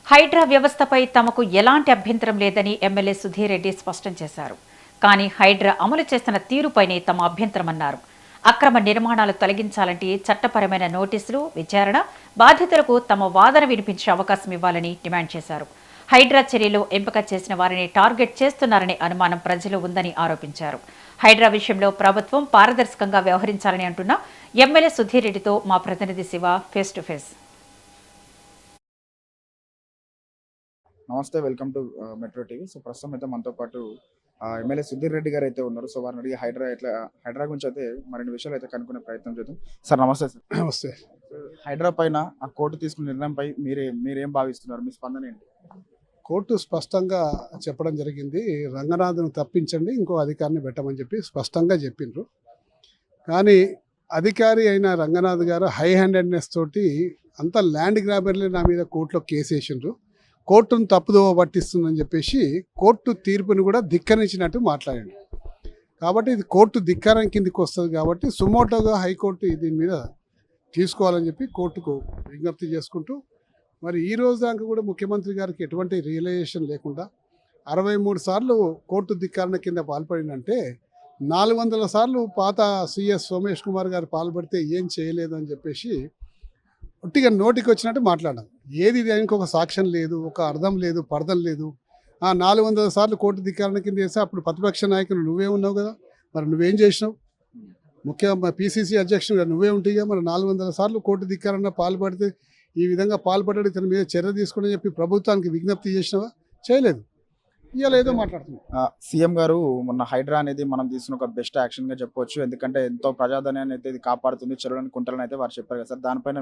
హైడ్రా వ్యవస్థపై తమకు ఎలాంటి అభ్యంతరం లేదని ఎమ్మెల్యే సుధీర్ రెడ్డి స్పష్టం చేశారు. కానీ హైడ్రా అమలు చేస్తున్న తీరుపైనే తమ అభ్యంతరమన్నారు. అక్రమ నిర్మాణాలు తొలగించాలంటే చట్టపరమైన నోటీసులు, విచారణ, బాధితులకు తమ వాదన వినిపించే అవకాశం ఇవ్వాలని డిమాండ్ చేశారు. హైడ్రా చర్యలో ఎంపిక చేసిన వారిని టార్గెట్ చేస్తున్నారనే అనుమానం ప్రజలు ఉందని ఆరోపించారు. హైడ్రా విషయంలో ప్రభుత్వం పారదర్శకంగా వ్యవహరించాలని అంటున్న ఎమ్మెల్యే సుధీర్ రెడ్డితో మా ప్రతినిధి శివ ఫేస్ టు ఫేస్. నమస్తే, welcome to metro TV. So ప్రస్తుతం అయితే మనతో పాటు ఎమ్మెల్యే సుధీర్ రెడ్డి గారు అయితే ఉన్నారు. సో వారిని అడిగి హైడ్రా గురించి అయితే మరిన్ని విషయాలు అయితే కనుక్కునే ప్రయత్నం చేద్దాం. సార్ నమస్తే. సార్ నమస్తే. హైడ్రా పైన ఆ కోర్టు తీసుకున్న నిర్ణయంపై మీరేం భావిస్తున్నారు? మీ స్పందన ఏంటి? కోర్టు స్పష్టంగా చెప్పడం జరిగింది, రంగనాథ్ను తప్పించండి, ఇంకో అధికారిని పెట్టమని చెప్పి స్పష్టంగా చెప్పిండ్రు. కానీ అధికారి అయిన రంగనాథ్ గారు హై హ్యాండెడ్నెస్ తోటి అంత ల్యాండ్ గ్రాబర్లే నా మీద కోర్టులో కేసు వేసిండ్రు. కోర్టును తప్పుదోవ పట్టిస్తుందని చెప్పేసి కోర్టు తీర్పుని కూడా ధిక్కరించినట్టు మాట్లాడండి. కాబట్టి ఇది కోర్టు ధిక్కారం కిందికి వస్తుంది. కాబట్టి సుమోటోగా హైకోర్టు దీని మీద తీసుకోవాలని చెప్పి కోర్టుకు విజ్ఞప్తి చేసుకుంటూ, మరి ఈ రోజు దాకా కూడా ముఖ్యమంత్రి గారికి ఎటువంటి రియలైజేషన్ లేకుండా 63 సార్లు కోర్టు ధిక్కారణ కింద పాల్పడిందంటే 400 సార్లు పాత సిఎస్ సోమేష్ కుమార్ గారు పాల్పడితే ఏం చేయలేదు అని చెప్పేసి ఒట్టిగా నోటికి వచ్చినట్టు మాట్లాడాం. ఏది దానికి ఒక సాక్ష్యం లేదు, ఒక అర్థం లేదు, పర్థం లేదు. 400 సార్లు కోర్టు ధిక్కారణ కింద చేస్తే అప్పుడు ప్రతిపక్ష నాయకులు నువ్వే ఉన్నావు కదా, మరి నువ్వేం చేసినావు? పిసిసి అధ్యక్షుడిగా నువ్వే ఉంటాయిగా. మరి 400 సార్లు కోర్టు ధిక్కారణ పాల్పడితే ఈ విధంగా పాల్పడ్డాడు, ఇతని మీద చర్య తీసుకుని చెప్పి ప్రభుత్వానికి విజ్ఞప్తి చేసినావా? చేయలేదు. ఇవాళ ఏదో మాట్లాడుతున్నాం. సీఎం గారు మొన్న హైడ్రా అనేది మనం తీసుకున్న ఒక బెస్ట్ యాక్షన్ గా చెప్పవచ్చు. ఎందుకంటే ఎంతో ప్రజాధనాన్ని అయితే ఇది కాపాడుతుంది, చెరువులను కుంటలని అయితే వారు చెప్పారు కదా సార్. దానిపైన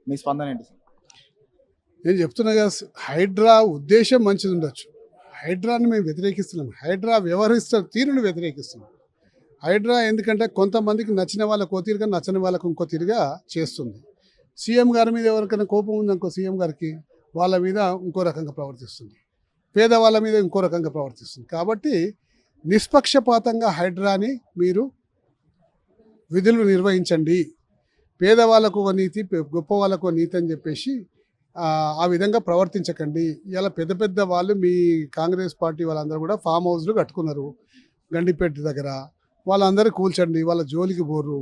మీ స్పందన ఏంటి సార్? నేను చెప్తున్నా కదా, హైడ్రా ఉద్దేశం మంచిది ఉండొచ్చు, హైడ్రాని మేము వ్యతిరేకిస్తున్నాం. హైడ్రా వ్యవహరిస్తున్న తీరును వ్యతిరేకిస్తున్నాం. హైడ్రా ఎందుకంటే కొంతమందికి నచ్చిన వాళ్ళకు ఓ తీరుగా, నచ్చని వాళ్ళకు ఇంకో తీరుగా చేస్తుంది. సీఎం గారి మీద ఎవరికైనా కోపం ఉందనుకో, సీఎం గారికి వాళ్ళ మీద ఇంకో రకంగా ప్రవర్తిస్తుంది, పేదవాళ్ళ మీద ఇంకో రకంగా ప్రవర్తిస్తుంది. కాబట్టి నిష్పక్షపాతంగా హైడ్రాని మీరు విధులు నిర్వహించండి. పేదవాళ్ళకు ఒక నీతి, గొప్ప వాళ్ళకు నీతి అని చెప్పేసి ఆ విధంగా ప్రవర్తించకండి. ఇలా పెద్ద పెద్ద వాళ్ళు మీ కాంగ్రెస్ పార్టీ వాళ్ళందరూ కూడా ఫామ్ హౌస్లు కట్టుకున్నారు గండిపేట దగ్గర. వాళ్ళందరూ కూల్చండి, వాళ్ళ జోలికి పోరు.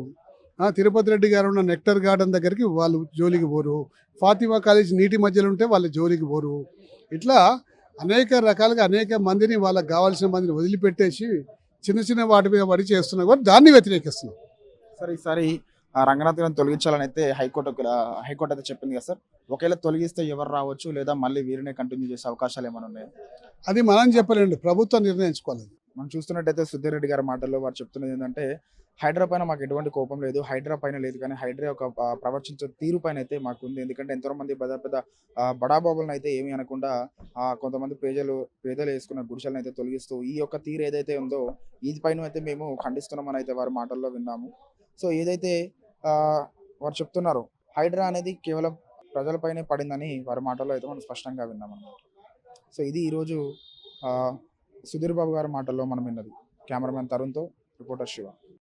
తిరుపతి రెడ్డి గారు ఉన్న నెక్టర్ గార్డెన్ దగ్గరికి వాళ్ళు జోలికి పోరు. ఫాతిమా కాలేజ్ నీటి మధ్యలో ఉంటే వాళ్ళ జోలికి పోరు. ఇట్లా అనేక రకాలుగా అనేక మందిని, వాళ్ళకి కావాల్సిన మందిని వదిలిపెట్టేసి చిన్న చిన్న వాటి మీద పడి చేస్తున్నా కూడా దాన్ని వ్యతిరేకిస్తున్నాం. సార్ ఈసారి రంగనాథ్ గారిని తొలగించాలని అయితే హైకోర్టు అయితే చెప్పింది కదా సార్. ఒకవేళ తొలగిస్తే ఎవరు రావచ్చు, లేదా మళ్ళీ వీరినే కంటిన్యూ చేసే అవకాశాలు ఏమైనా ఉన్నాయి? అది మనం చెప్పలేండి, ప్రభుత్వం నిర్ణయించుకోవాలి. మనం చూస్తున్నట్టయితే సుధీర్ రెడ్డి గారి మాటల్లో వారు చెప్తున్నది ఏంటంటే, హైడ్రా పైన మాకు ఎటువంటి కోపం లేదు, హైడ్రా పైన లేదు, కానీ హైడ్రా యొక్క ప్రవర్తించే తీరు పైన అయితే మాకు ఉంది. ఎందుకంటే ఎంతోమంది పెద్ద పెద్ద బడాబాబులను అయితే ఏమీ అనకుండా కొంతమంది పేదలు వేసుకున్న గుడిసెలను అయితే తొలగిస్తూ ఈ యొక్క తీరు ఏదైతే ఉందో ఇది పైన అయితే మేము ఖండిస్తున్నామని అయితే వారి మాటల్లో విన్నాము. సో ఏదైతే వారు చెప్తున్నారు, హైడ్రా అనేది కేవలం ప్రజలపైనే పడిందని వారి మాటల్లో అయితే మనం స్పష్టంగా విన్నామన్నమాట. సో ఇది ఈరోజు సుధీర్ బాబు గారి మాటల్లో మనం విన్నది. కెమెరామెన్ తరుణ్తో రిపోర్టర్ శివ.